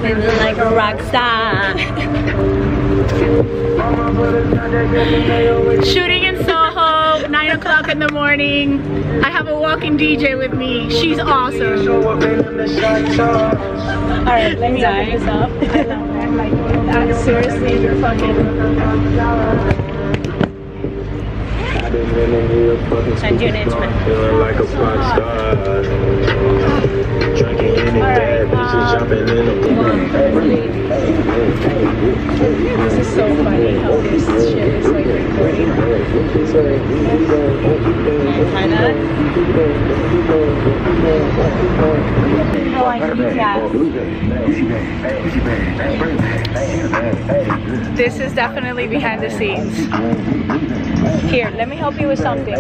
Living like a rock star. Shooting in Soho, 9 o'clock in the morning. I have a walking DJ with me. She's awesome. Alright, let me open this up. I love her. Like, that, seriously, you're fucking... Send you an instrument. Like a pop star. Drinking in bed, bitches jumping in the pool. This is so funny how this shit is like recording. Sorry. Try that. Oh, I hate that. This is definitely behind the scenes. Here, let me help you with something.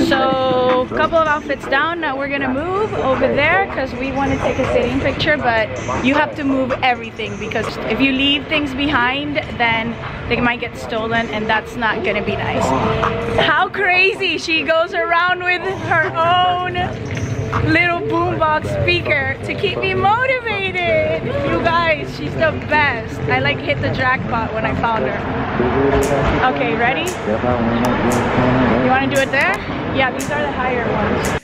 So, a couple of outfits down. Now we're gonna move over there because we want to take a sitting picture, but you have to move everything because if you leave things behind, then they might get stolen and that's not gonna be nice. How crazy! She goes around with her own little boombox speaker to keep me motivated. You guys, she's the best. I like hit the jackpot when I found her. Okay, ready? You want to do it there? Yeah, these are the higher ones.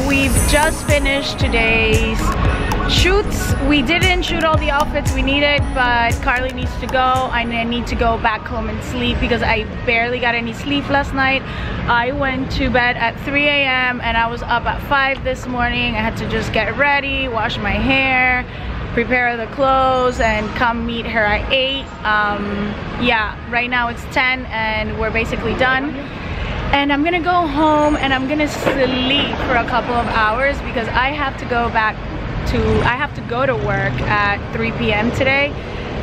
We've just finished today's shoots. We didn't shoot all the outfits we needed, but Carly needs to go and I need to go back home and sleep because I barely got any sleep last night. I went to bed at 3 a.m. and I was up at 5 this morning. I had to just get ready, wash my hair, prepare the clothes and come meet her at 8. Yeah, right now it's 10 and we're basically done. And I'm gonna go home and I'm gonna sleep for a couple of hours because I have to go to work at 3 p.m. today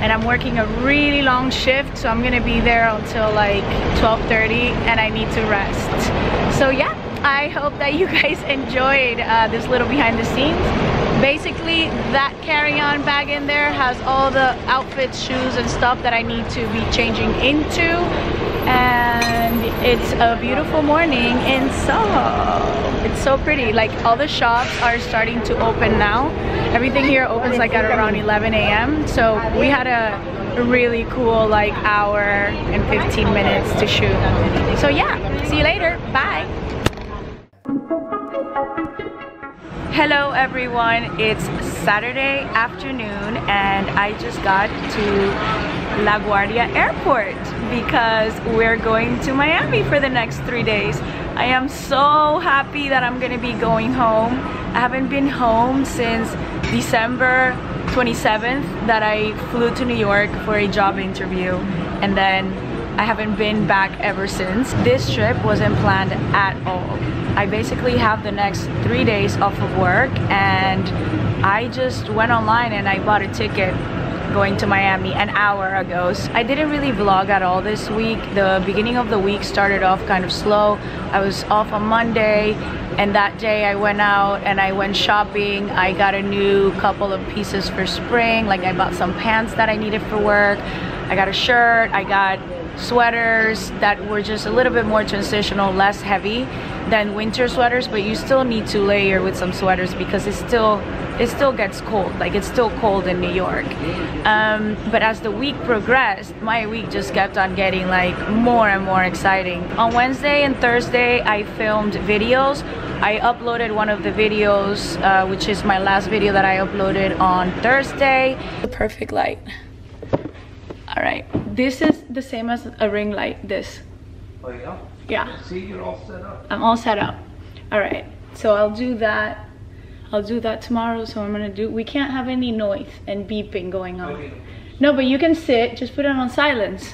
and I'm working a really long shift, so I'm gonna be there until like 12:30 and I need to rest. So yeah, I hope that you guys enjoyed this little behind the scenes. Basically, that carry-on bag in there has all the outfits, shoes and stuff that I need to be changing into. And it's a beautiful morning in Soho. It's so pretty. Like, all the shops are starting to open now. Everything here opens like at around 11 a.m. So we had a really cool like hour and 15 minutes to shoot. So yeah, see you later. Bye. Hello everyone, it's Saturday afternoon and I just got to LaGuardia Airport because we're going to Miami for the next 3 days. I am so happy that I'm gonna be going home. I haven't been home since December 27th that I flew to New York for a job interview, and then I haven't been back ever since. This trip wasn't planned at all. I basically have the next 3 days off of work and I just went online and I bought a ticket going to Miami an hour ago. So I didn't really vlog at all this week. The beginning of the week started off kind of slow. I was off on Monday and that day I went out and I went shopping. I got a new couple of pieces for spring. Like, I bought some pants that I needed for work. I got a shirt. I got sweaters that were just a little bit more transitional, less heavy than winter sweaters, but you still need to layer with some sweaters because it still gets cold. Like, it's still cold in New York. But as the week progressed, my week just kept on getting like more and more exciting. On Wednesday and Thursday I filmed videos. I uploaded one of the videos, which is my last video that I uploaded on Thursday. The perfect light. All right, this is the same as a ring light, this. Oh yeah? Yeah. See, you're all set up. I'm all set up. All right, So I'll do that. I'll do that tomorrow. So I'm gonna do, we can't have any noise and beeping going on. Okay. No, but you can sit, just put it on silence.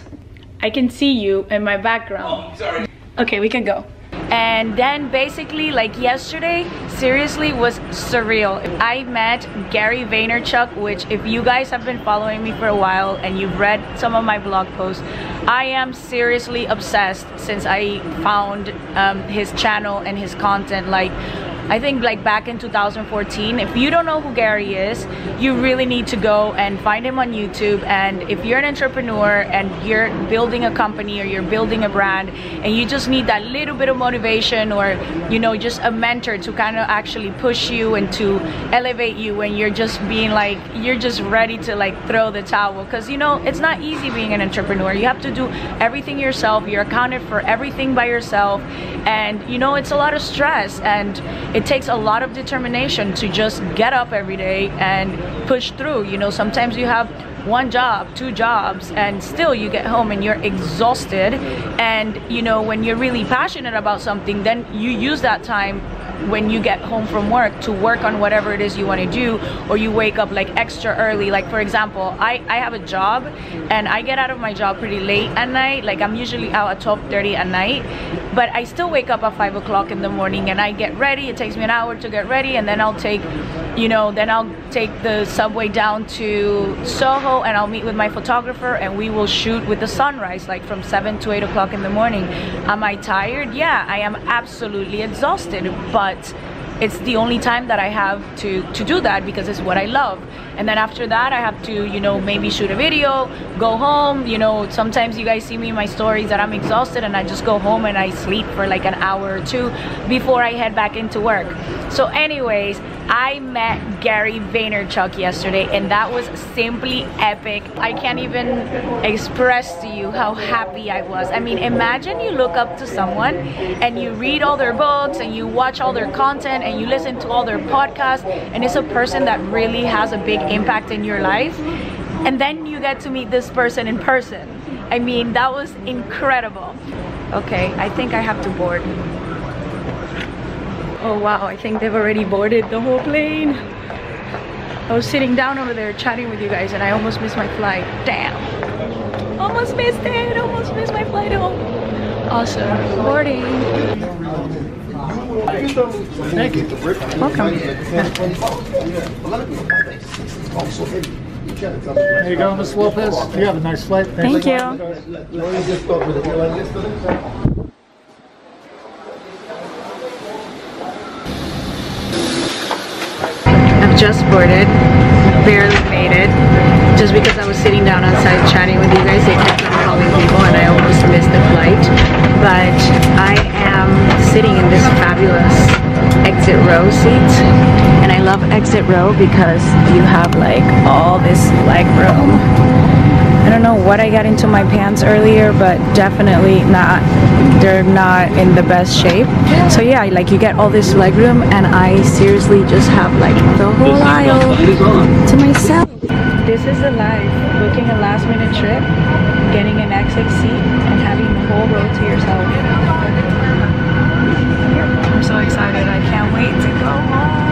I can see you in my background. Oh, sorry. Okay, we can go. And then basically, like yesterday, seriously was surreal. I met Gary Vaynerchuk, which if you guys have been following me for a while and you've read some of my blog posts, I am seriously obsessed since I found his channel and his content. Like, I think like back in 2014. If you don't know who Gary is, you really need to go and find him on YouTube. And if you're an entrepreneur and you're building a company or you're building a brand and you just need that little bit of motivation, or you know, just a mentor to kind of actually push you and to elevate you when you're just being like, you're just ready to like throw the towel, because you know, it's not easy being an entrepreneur. You have to do everything yourself. You're accounted for everything by yourself, and you know, it's a lot of stress, and it takes a lot of determination to just get up every day and push through. You know, sometimes you have 1 job, 2 jobs, and still you get home and you're exhausted. And you know, when you're really passionate about something, then you use that time when you get home from work to work on whatever it is you want to do, or you wake up like extra early. Like for example, I have a job and I get out of my job pretty late at night. Like I'm usually out at 12:30 at night, but I still wake up at 5 o'clock in the morning and I get ready. It takes me an hour to get ready, and then I'll take, you know, then I'll take the subway down to Soho and I'll meet with my photographer and we will shoot with the sunrise, like from 7 to 8 o'clock in the morning. Am I tired? Yeah, I am absolutely exhausted, but it's the only time that I have to do that, because it's what I love. And then after that I have to, you know, maybe shoot a video, go home. You know, sometimes you guys see me in my stories that I'm exhausted and I just go home and I sleep for like an hour or 2 before I head back into work. So anyways, I met Gary Vaynerchuk yesterday and that was simply epic. I can't even express to you how happy I was. I mean, imagine you look up to someone and you read all their books and you watch all their content and you listen to all their podcasts, and it's a person that really has a big impact in your life, and then you get to meet this person in person. I mean, that was incredible. Okay, I think I have to board. Oh wow, I think they've already boarded the whole plane. I was sitting down over there chatting with you guys and I almost missed my flight. Damn, almost missed it, almost missed my flight home. Awesome, boarding. Thank you. Welcome. There you go, Miss Lopez. You have a nice flight. Thank you. I've just boarded, barely made it, just because I was sitting down outside chatting with you guys. They kept on calling people and I almost missed the flight. But I am sitting in this fabulous exit row seat, and I love exit row because you have like all this leg room. I don't know what I got into my pants earlier, but definitely not, they're not in the best shape. So yeah, like you get all this leg room and I seriously just have like the whole aisle to myself. This is the life, booking a last minute trip, getting an exit seat and having the whole row to yourself. I'm so excited, I can't wait to go home.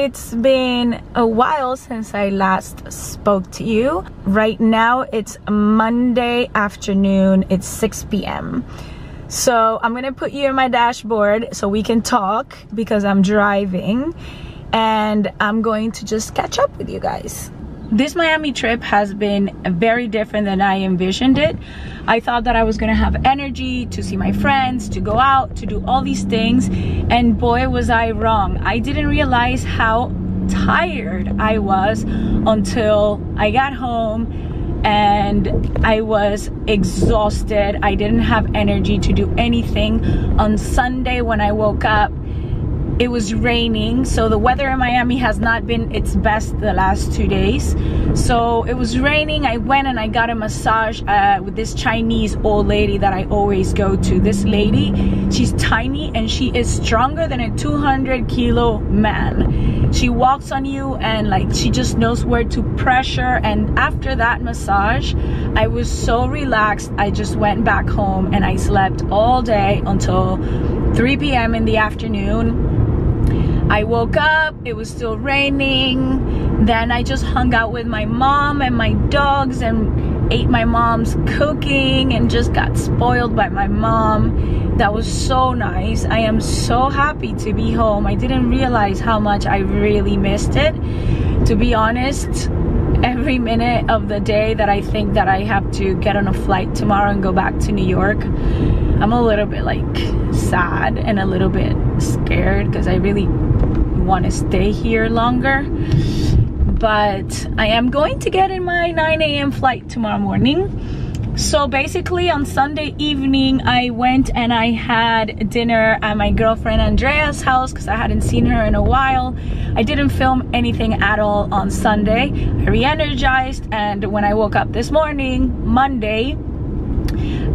it's been a while since I last spoke to you. Right now it's Monday afternoon, it's 6 p.m. So I'm gonna put you in my dashboard so we can talk because I'm driving, and I'm going to just catch up with you guys. This Miami trip has been very different than I envisioned it. I thought that I was gonna have energy to see my friends, to go out, to do all these things, and boy was I wrong. I didn't realize how tired I was until I got home and I was exhausted. I didn't have energy to do anything. On Sunday when I woke up, it was raining, so the weather in Miami has not been its best the last 2 days. So it was raining. I went and I got a massage with this Chinese old lady that I always go to. This lady, she's tiny and she is stronger than a 200-kilo man. She walks on you and like she just knows where to pressure. And after that massage, I was so relaxed. I just went back home and I slept all day until 3 p.m. in the afternoon. I woke up, it was still raining. Then I just hung out with my mom and my dogs and ate my mom's cooking and just got spoiled by my mom. That was so nice. I am so happy to be home. I didn't realize how much I really missed it. To be honest, every minute of the day that I think that I have to get on a flight tomorrow and go back to New York, I'm a little bit like sad and a little bit scared because I really want to stay here longer. But I am going to get in my 9 a.m. flight tomorrow morning. So basically on Sunday evening I went and I had dinner at my girlfriend Andrea's house because I hadn't seen her in a while. I didn't film anything at all on Sunday. I re-energized, and when I woke up this morning, Monday,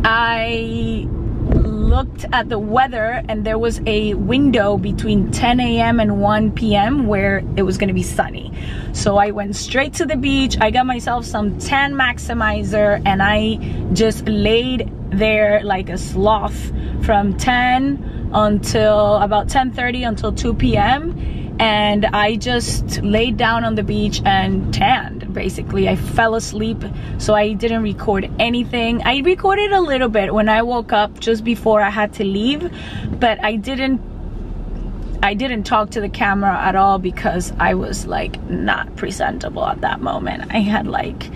I looked at the weather and there was a window between 10 a.m. and 1 p.m. where it was going to be sunny. So I went straight to the beach. I got myself some tan maximizer and I just laid there like a sloth from 10 until about 10:30 until 2 p.m. and I just laid down on the beach and tanned. Basically, I fell asleep, so I didn't record anything. I recorded a little bit when I woke up just before I had to leave, but I didn't talk to the camera at all because I was like not presentable at that moment. I had like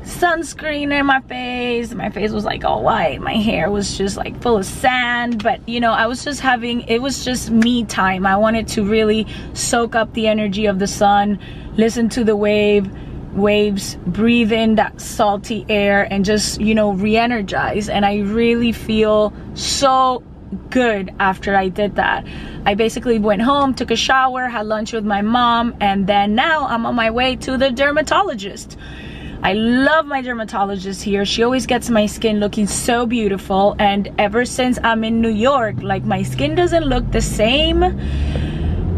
sunscreen in my face was like all white, my hair was just like full of sand, but you know, I was just having, it was just me time. I wanted to really soak up the energy of the sun, listen to the waves, breathe in that salty air, and just, you know, re-energize. And I really feel so good after I did that. I basically went home, took a shower, had lunch with my mom, and then now I'm on my way to the dermatologist. I love my dermatologist here. She always gets my skin looking so beautiful, and ever since I'm in New York, like my skin doesn't look the same.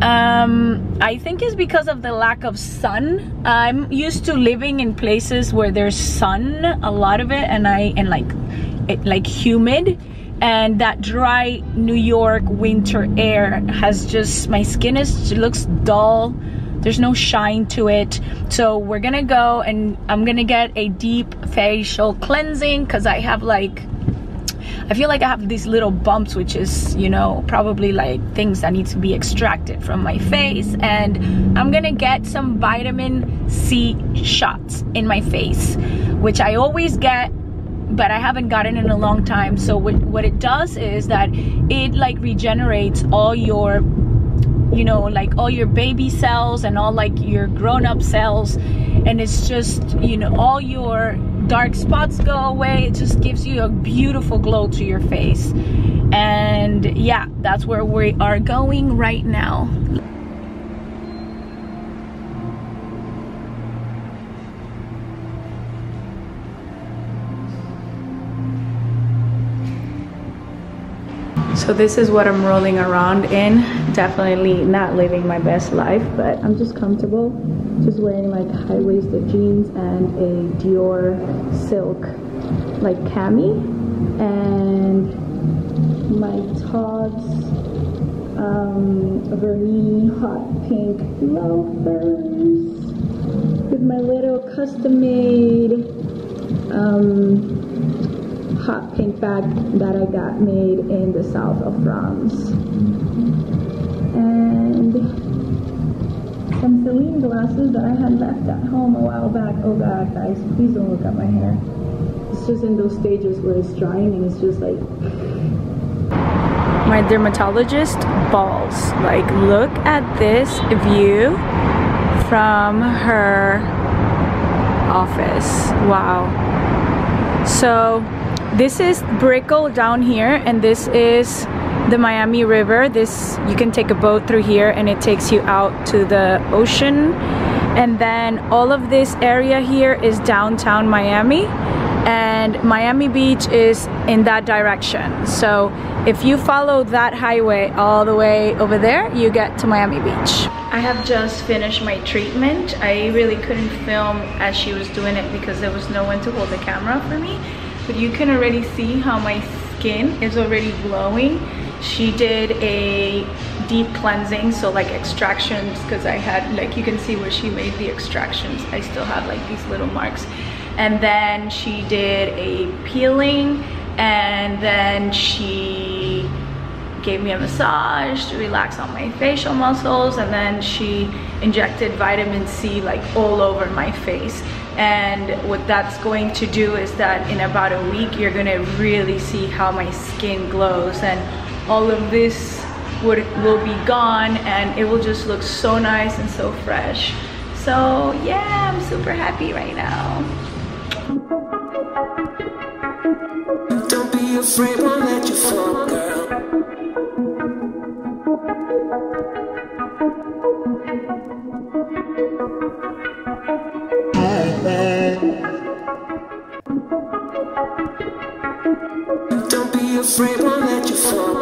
I think it's because of the lack of sun. I'm used to living in places where there's sun, a lot of it, and like humid, and that dry New York winter air has just, my skin looks dull. There's no shine to it. So we're gonna go and I'm gonna get a deep facial cleansing because I have like, I feel like I have these little bumps, which is, you know, probably like things that need to be extracted from my face. And I'm gonna get some vitamin C shots in my face, which I always get, but I haven't gotten in a long time. So what it does is that it like regenerates all your, you know, like all your baby cells and all like your grown-up cells, and it's just, you know, all your dark spots go away. It just gives you a beautiful glow to your face. And yeah, that's where we are going right now. So this is what I'm rolling around in. Definitely not living my best life, but I'm just comfortable. Just wearing like high-waisted jeans and a Dior silk like cami. And my togs Vernis hot pink loafers with my little custom-made hot pink bag that I got made in the south of France. And some Celine glasses that I had left at home a while back. Oh god, guys, please don't look at my hair. It's just in those stages where it's drying and it's just like... My dermatologist balls. Like, look at this view from her office. Wow. So this is Brickell down here, and this is the Miami River. This, you can take a boat through here and it takes you out to the ocean. And then all of this area here is downtown Miami, and Miami Beach is in that direction. So if you follow that highway all the way over there, you get to Miami Beach. I have just finished my treatment. I really couldn't film as she was doing it because there was no one to hold the camera for me. But you can already see how my skin is already glowing. She did a deep cleansing, so like extractions, because I had, like, you can see where she made the extractions. I still have like these little marks. And then she did a peeling, and then she gave me a massage to relax on my facial muscles, and then she injected vitamin C like all over my face. And what that's going to do is that in about a week you're gonna really see how my skin glows, and all of this will be gone, and it will just look so nice and so fresh. So yeah, I'm super happy right now. Don't be afraid, won't let you fall, girl.